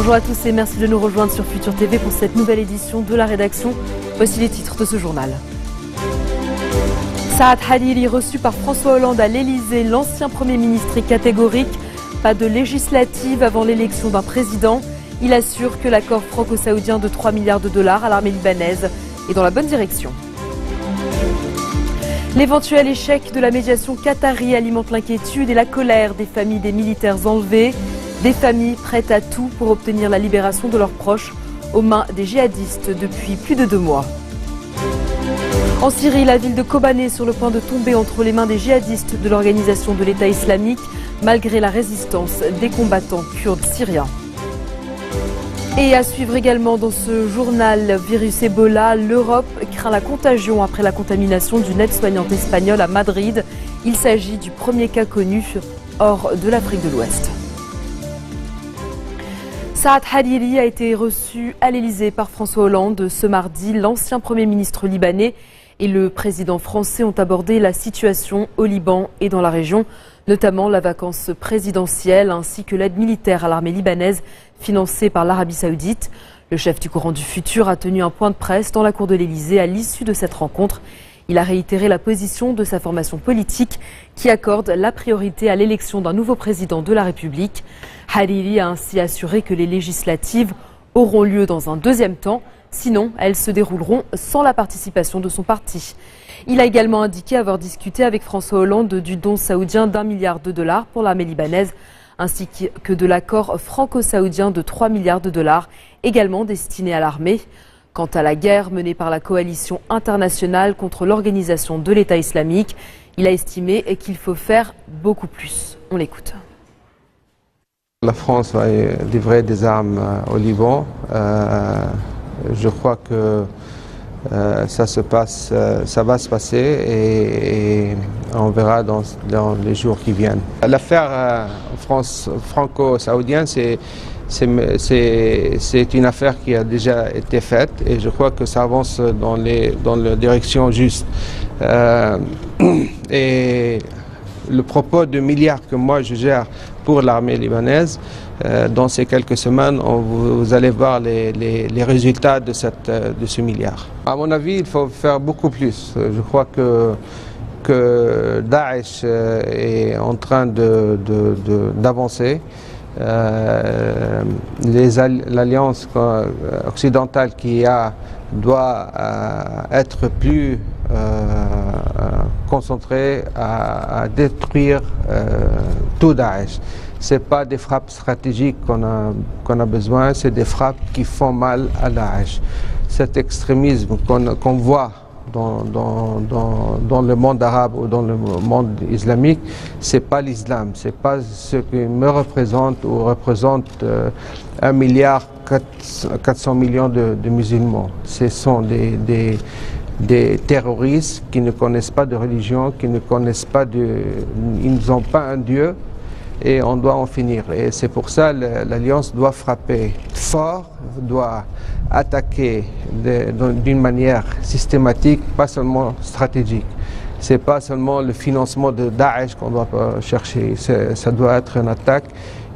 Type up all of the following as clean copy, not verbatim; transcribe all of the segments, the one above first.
Bonjour à tous et merci de nous rejoindre sur Futur TV pour cette nouvelle édition de la rédaction. Voici les titres de ce journal. Saad Hariri reçu par François Hollande à l'Elysée. L'ancien Premier ministre est catégorique. Pas de législative avant l'élection d'un président. Il assure que l'accord franco-saoudien de 3 milliards de dollars à l'armée libanaise est dans la bonne direction. L'éventuel échec de la médiation qatari alimente l'inquiétude et la colère des familles des militaires enlevés. Des familles prêtes à tout pour obtenir la libération de leurs proches aux mains des djihadistes depuis plus de 2 mois. En Syrie, la ville de Kobané est sur le point de tomber entre les mains des djihadistes de l'organisation de l'État islamique, malgré la résistance des combattants kurdes syriens. Et à suivre également dans ce journal, virus Ebola, l'Europe craint la contagion après la contamination d'une aide-soignante espagnole à Madrid. Il s'agit du premier cas connu hors de l'Afrique de l'Ouest. Saad Hariri a été reçu à l'Elysée par François Hollande ce mardi. L'ancien Premier ministre libanais et le président français ont abordé la situation au Liban et dans la région, notamment la vacance présidentielle ainsi que l'aide militaire à l'armée libanaise financée par l'Arabie saoudite. Le chef du Coran du futur a tenu un point de presse dans la cour de l'Elysée à l'issue de cette rencontre. Il a réitéré la position de sa formation politique qui accorde la priorité à l'élection d'un nouveau président de la République. Hariri a ainsi assuré que les législatives auront lieu dans un deuxième temps, sinon elles se dérouleront sans la participation de son parti. Il a également indiqué avoir discuté avec François Hollande du don saoudien d'1 milliard de dollars pour l'armée libanaise, ainsi que de l'accord franco-saoudien de 3 milliards de dollars, également destiné à l'armée. Quant à la guerre menée par la coalition internationale contre l'organisation de l'État islamique, il a estimé qu'il faut faire beaucoup plus. On l'écoute. La France va livrer des armes au Liban. Je crois que ça va se passer et on verra dans les jours qui viennent. L'affaire franco-saoudienne, c'est une affaire qui a déjà été faite et je crois que ça avance dans la direction juste. Et le propos de milliards que moi je gère pour l'armée libanaise, dans ces quelques semaines, vous allez voir les résultats de ce milliard. À mon avis, il faut faire beaucoup plus. Je crois que Daesh est en train d'avancer. L'alliance occidentale qu'il y a doit être plus concentrée à détruire tout Daesh. Ce n'est pas des frappes stratégiques qu'on a besoin, c'est des frappes qui font mal à Daesh. Cet extrémisme qu'on voit dans le monde arabe ou dans le monde islamique, ce n'est pas l'islam, ce n'est pas ce qui me représente ou représente 1,4 milliard de musulmans. Ce sont des terroristes qui ne connaissent pas de religion, qui ne connaissent pas ils n'ont pas un Dieu et on doit en finir. Et c'est pour ça que l'Alliance doit frapper fort, doit attaquer d'une manière systématique, pas seulement stratégique. Ce n'est pas seulement le financement de Daesh qu'on doit chercher, ça doit être une attaque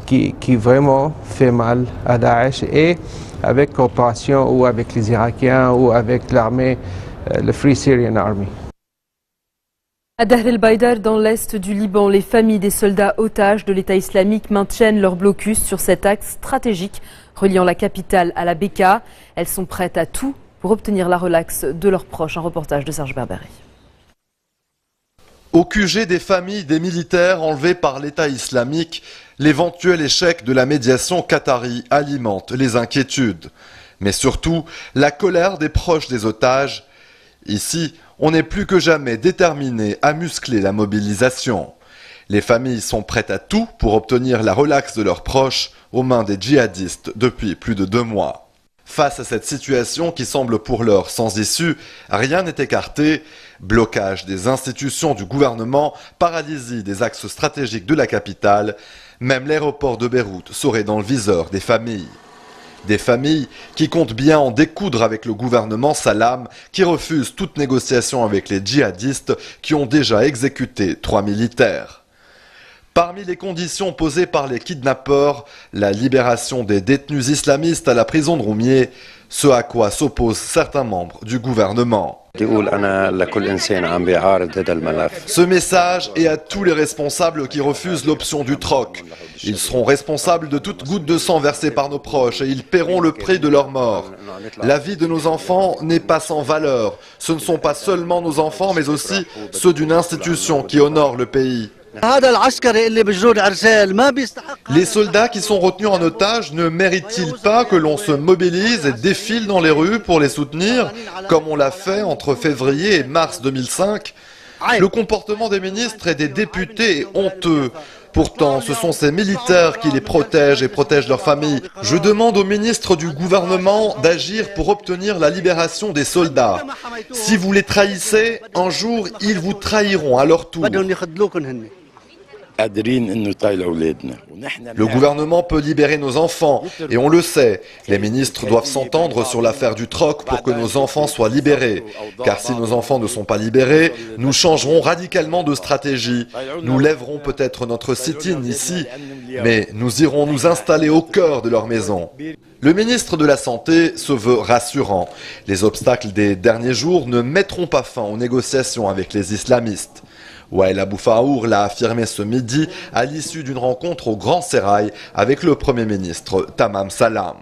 qui vraiment fait mal à Daesh et avec coopération ou avec les Irakiens ou avec l'armée, le Free Syrian Army. À Dahr el-Baïdar, dans l'est du Liban, les familles des soldats otages de l'État islamique maintiennent leur blocus sur cet axe stratégique reliant la capitale à la Bekaa. Elles sont prêtes à tout pour obtenir la relaxe de leurs proches. Un reportage de Serge Berberi. Au QG des familles des militaires enlevés par l'État islamique, l'éventuel échec de la médiation qatari alimente les inquiétudes. Mais surtout, la colère des proches des otages. Ici, on est plus que jamais déterminé à muscler la mobilisation. Les familles sont prêtes à tout pour obtenir la relaxe de leurs proches aux mains des djihadistes depuis plus de 2 mois. Face à cette situation qui semble pour l'heure sans issue, rien n'est écarté. Blocage des institutions du gouvernement, paralysie des axes stratégiques de la capitale, même l'aéroport de Beyrouth serait dans le viseur des familles. Des familles qui comptent bien en découdre avec le gouvernement Salam, qui refuse toute négociation avec les djihadistes qui ont déjà exécuté 3 militaires. Parmi les conditions posées par les kidnappeurs, la libération des détenus islamistes à la prison de Roumieh, ce à quoi s'opposent certains membres du gouvernement. Ce message est à tous les responsables qui refusent l'option du troc. Ils seront responsables de toute goutte de sang versée par nos proches et ils paieront le prix de leur mort. La vie de nos enfants n'est pas sans valeur. Ce ne sont pas seulement nos enfants, mais aussi ceux d'une institution qui honore le pays. Les soldats qui sont retenus en otage ne méritent-ils pas que l'on se mobilise et défile dans les rues pour les soutenir, comme on l'a fait entre février et mars 2005 ? Le comportement des ministres et des députés est honteux. Pourtant, ce sont ces militaires qui les protègent et protègent leurs familles. Je demande aux ministres du gouvernement d'agir pour obtenir la libération des soldats. Si vous les trahissez, un jour, ils vous trahiront à leur tour. Le gouvernement peut libérer nos enfants, et on le sait. Les ministres doivent s'entendre sur l'affaire du troc pour que nos enfants soient libérés. Car si nos enfants ne sont pas libérés, nous changerons radicalement de stratégie. Nous lèverons peut-être notre sit-in ici, mais nous irons nous installer au cœur de leur maison. Le ministre de la Santé se veut rassurant. Les obstacles des derniers jours ne mettront pas fin aux négociations avec les islamistes. Wael Abou Faour l'a affirmé ce midi à l'issue d'une rencontre au Grand Sérail avec le Premier ministre Tamam Salam.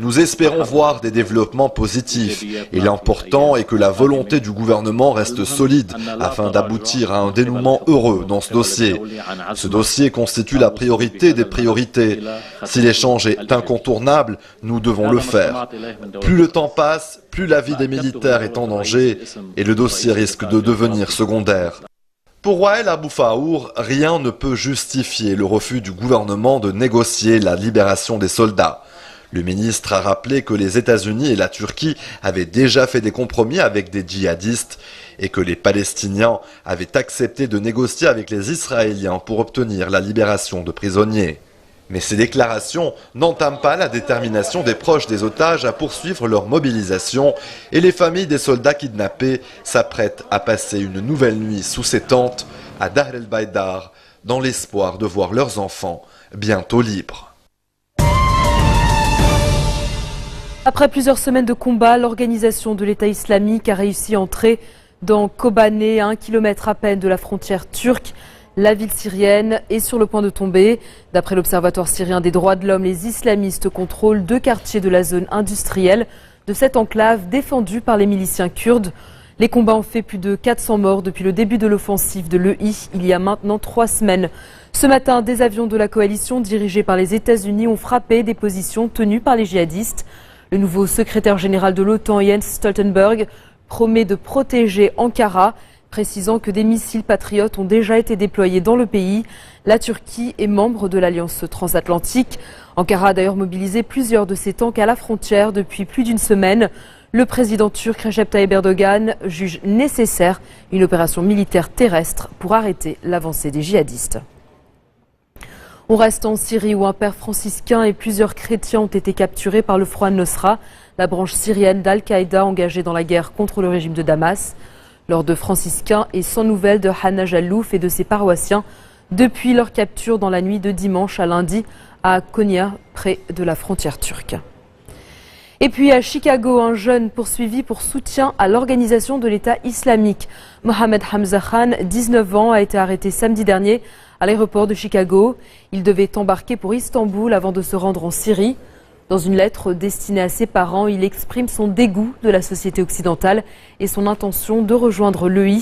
Nous espérons voir des développements positifs et l'important est que la volonté du gouvernement reste solide afin d'aboutir à un dénouement heureux dans ce dossier. Ce dossier constitue la priorité des priorités. Si l'échange est incontournable, nous devons le faire. Plus le temps passe, plus la vie des militaires est en danger et le dossier risque de devenir secondaire. Pour Wael Abou Faour, rien ne peut justifier le refus du gouvernement de négocier la libération des soldats. Le ministre a rappelé que les États-Unis et la Turquie avaient déjà fait des compromis avec des djihadistes et que les Palestiniens avaient accepté de négocier avec les Israéliens pour obtenir la libération de prisonniers. Mais ces déclarations n'entament pas la détermination des proches des otages à poursuivre leur mobilisation et les familles des soldats kidnappés s'apprêtent à passer une nouvelle nuit sous ces tentes à Dahr el-Baïdar dans l'espoir de voir leurs enfants bientôt libres. Après plusieurs semaines de combat, l'organisation de l'État islamique a réussi à entrer dans Kobané, à 1 kilomètre à peine de la frontière turque. La ville syrienne est sur le point de tomber. D'après l'Observatoire syrien des droits de l'homme, les islamistes contrôlent 2 quartiers de la zone industrielle de cette enclave défendue par les miliciens kurdes. Les combats ont fait plus de 400 morts depuis le début de l'offensive de l'EI, il y a maintenant 3 semaines. Ce matin, des avions de la coalition dirigés par les États-Unis ont frappé des positions tenues par les djihadistes. Le nouveau secrétaire général de l'OTAN, Jens Stoltenberg, promet de protéger Ankara, précisant que des missiles patriotes ont déjà été déployés dans le pays. La Turquie est membre de l'Alliance transatlantique. Ankara a d'ailleurs mobilisé plusieurs de ses tanks à la frontière depuis plus d'une semaine. Le président turc Recep Tayyip Erdogan juge nécessaire une opération militaire terrestre pour arrêter l'avancée des djihadistes. On reste en Syrie où un père franciscain et plusieurs chrétiens ont été capturés par le Front al-Nosra, la branche syrienne d'Al-Qaïda engagée dans la guerre contre le régime de Damas. L'ordre franciscain est sans nouvelles de Hanna Jallouf et de ses paroissiens depuis leur capture dans la nuit de dimanche à lundi à Konya, près de la frontière turque. Et puis à Chicago, un jeune poursuivi pour soutien à l'organisation de l'État islamique. Mohamed Hamza Khan, 19 ans, a été arrêté samedi dernier à l'aéroport de Chicago. Il devait embarquer pour Istanbul avant de se rendre en Syrie. Dans une lettre destinée à ses parents, il exprime son dégoût de la société occidentale et son intention de rejoindre l'EI.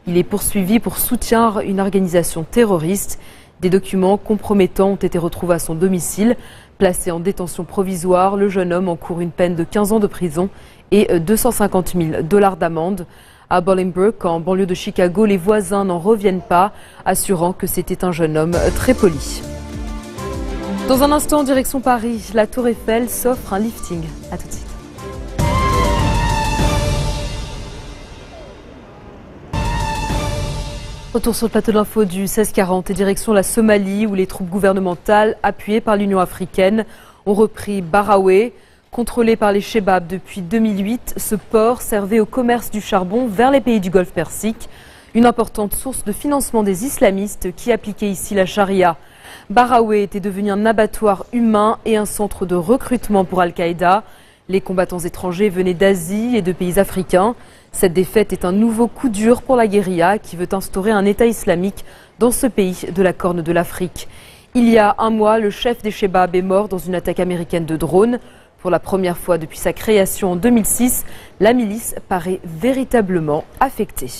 Il est poursuivi pour soutien à une organisation terroriste. Des documents compromettants ont été retrouvés à son domicile. Placé en détention provisoire, le jeune homme encourt une peine de 15 ans de prison et 250 000 $ d'amende. À Bolingbrook, en banlieue de Chicago, les voisins n'en reviennent pas, assurant que c'était un jeune homme très poli. Dans un instant, direction Paris, la Tour Eiffel s'offre un lifting. À tout de suite. Retour sur le plateau d'info du 1640 et direction la Somalie où les troupes gouvernementales appuyées par l'Union africaine ont repris Baraoué. Contrôlé par les Chebabs depuis 2008, ce port servait au commerce du charbon vers les pays du Golfe Persique. une importante source de financement des islamistes qui appliquaient ici la charia. Baraoui était devenu un abattoir humain et un centre de recrutement pour Al-Qaïda. Les combattants étrangers venaient d'Asie et de pays africains. Cette défaite est un nouveau coup dur pour la guérilla qui veut instaurer un État islamique dans ce pays de la Corne de l'Afrique. Il y a un mois, le chef des Chebab est mort dans une attaque américaine de drone. Pour la première fois depuis sa création en 2006, la milice paraît véritablement affectée.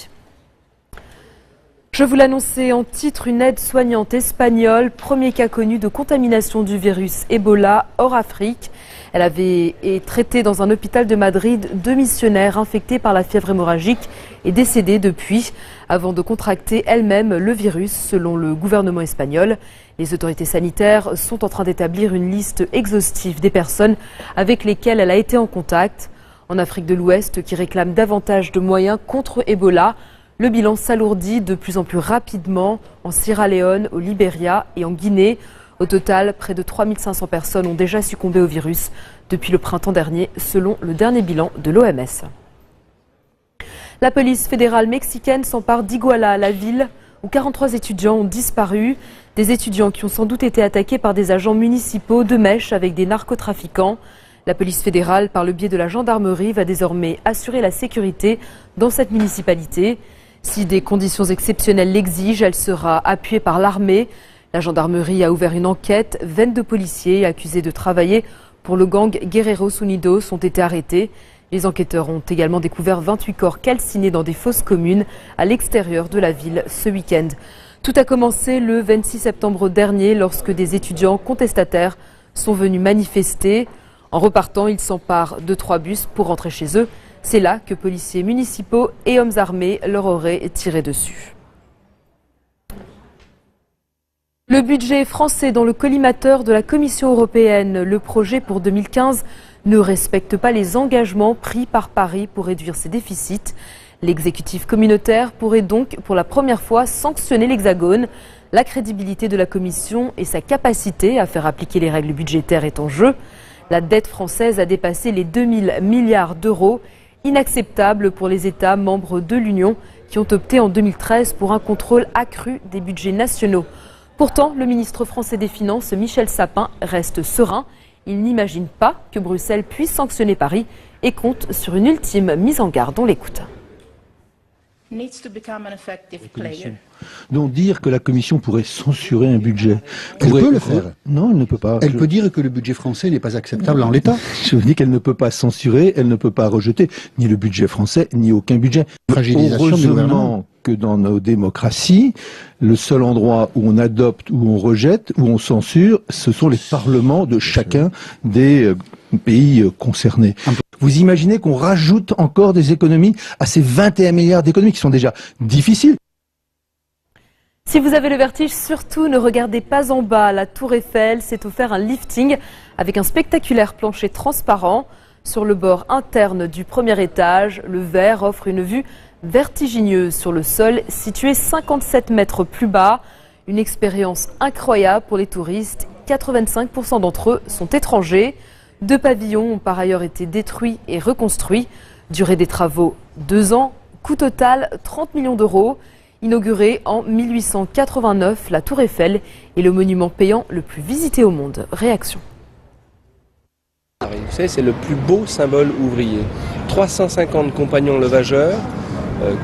Je vous l'annonçais en titre, une aide-soignante espagnole, premier cas connu de contamination du virus Ebola hors Afrique. Elle avait été traitée dans un hôpital de Madrid. 2 missionnaires infectés par la fièvre hémorragique et décédés depuis, avant de contracter elle-même le virus, selon le gouvernement espagnol. Les autorités sanitaires sont en train d'établir une liste exhaustive des personnes avec lesquelles elle a été en contact. En Afrique de l'Ouest, qui réclame davantage de moyens contre Ebola, le bilan s'alourdit de plus en plus rapidement en Sierra Leone, au Libéria et en Guinée. Au total, près de 3500 personnes ont déjà succombé au virus depuis le printemps dernier, selon le dernier bilan de l'OMS. La police fédérale mexicaine s'empare d'Iguala, la ville où 43 étudiants ont disparu. Des étudiants qui ont sans doute été attaqués par des agents municipaux de mèche avec des narcotrafiquants. La police fédérale, par le biais de la gendarmerie, va désormais assurer la sécurité dans cette municipalité. Si des conditions exceptionnelles l'exigent, elle sera appuyée par l'armée. La gendarmerie a ouvert une enquête. 22 policiers accusés de travailler pour le gang Guerreros Unidos ont été arrêtés. Les enquêteurs ont également découvert 28 corps calcinés dans des fosses communes à l'extérieur de la ville ce week-end. Tout a commencé le 26 septembre dernier lorsque des étudiants contestataires sont venus manifester. En repartant, ils s'emparent de 3 bus pour rentrer chez eux. C'est là que policiers municipaux et hommes armés leur auraient tiré dessus. Le budget français dans le collimateur de la Commission européenne, le projet pour 2015, ne respecte pas les engagements pris par Paris pour réduire ses déficits. L'exécutif communautaire pourrait donc pour la première fois sanctionner l'Hexagone. La crédibilité de la Commission et sa capacité à faire appliquer les règles budgétaires est en jeu. La dette française a dépassé les 2000 milliards d'euros. Inacceptable pour les États membres de l'Union qui ont opté en 2013 pour un contrôle accru des budgets nationaux. Pourtant, le ministre français des Finances, Michel Sapin, reste serein. Il n'imagine pas que Bruxelles puisse sanctionner Paris et compte sur une ultime mise en garde. On l'écoute. Donc dire que la Commission pourrait censurer un budget. Elle peut le faire. Non, elle ne peut pas. Elle peut dire que le budget français n'est pas acceptable en l'état. Je vous dis qu'elle ne peut pas censurer, elle ne peut pas rejeter ni le budget français, ni aucun budget. Fragilisation du gouvernement. Que dans nos démocraties, le seul endroit où on adopte, où on rejette, où on censure, ce sont les parlements de chacun des pays concernés. Vous imaginez qu'on rajoute encore des économies à ces 21 milliards d'économies qui sont déjà difficiles? Si vous avez le vertige, surtout ne regardez pas en bas. La Tour Eiffel s'est offert un lifting avec un spectaculaire plancher transparent. Sur le bord interne du premier étage, le verre offre une vue vertigineuse sur le sol, situé 57 mètres plus bas. Une expérience incroyable pour les touristes. 85% d'entre eux sont étrangers. 2 pavillons ont par ailleurs été détruits et reconstruits. Durée des travaux, 2 ans. Coût total, 30 millions d'euros. Inaugurée en 1889, la Tour Eiffel est le monument payant le plus visité au monde. Réaction. Vous savez, c'est le plus beau symbole ouvrier. 350 compagnons levageurs,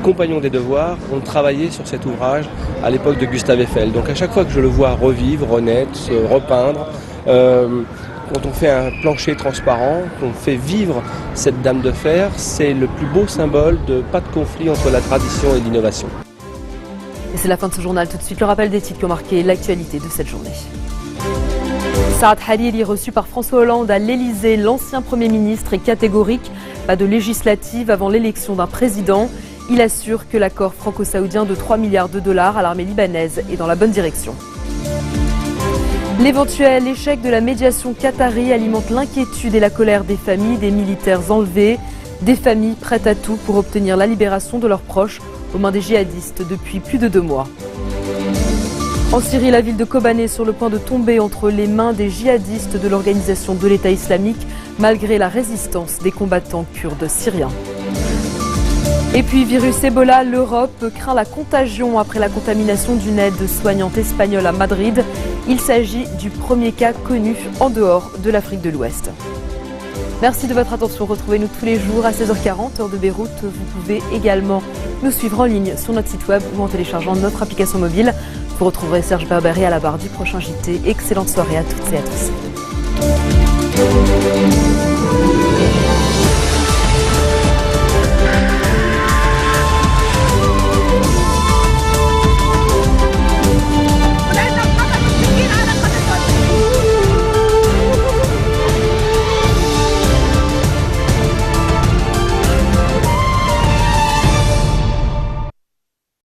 compagnons des devoirs, ont travaillé sur cet ouvrage à l'époque de Gustave Eiffel. Donc à chaque fois que je le vois revivre, renaître, se repeindre, quand on fait un plancher transparent, qu'on fait vivre cette dame de fer, c'est le plus beau symbole de pas de conflit entre la tradition et l'innovation. Et c'est la fin de ce journal. Tout de suite, le rappel des titres qui ont marqué l'actualité de cette journée. Saad Hariri, reçu par François Hollande à l'Elysée. L'ancien Premier ministre est catégorique. Pas de législative avant l'élection d'un président. Il assure que l'accord franco-saoudien de 3 milliards de dollars à l'armée libanaise est dans la bonne direction. L'éventuel échec de la médiation qatari alimente l'inquiétude et la colère des familles des militaires enlevés. Des familles prêtes à tout pour obtenir la libération de leurs proches aux mains des djihadistes depuis plus de 2 mois. En Syrie, la ville de Kobané est sur le point de tomber entre les mains des djihadistes de l'organisation de l'État islamique, malgré la résistance des combattants kurdes syriens. Et puis, virus Ebola, l'Europe craint la contagion après la contamination d'une aide-soignante espagnole à Madrid. Il s'agit du premier cas connu en dehors de l'Afrique de l'Ouest. Merci de votre attention. Retrouvez-nous tous les jours à 16h40, heure de Beyrouth. Vous pouvez également nous suivre en ligne sur notre site web ou en téléchargeant notre application mobile. Vous retrouverez Serge Berberi à la barre du prochain JT. Excellente soirée à toutes et à tous.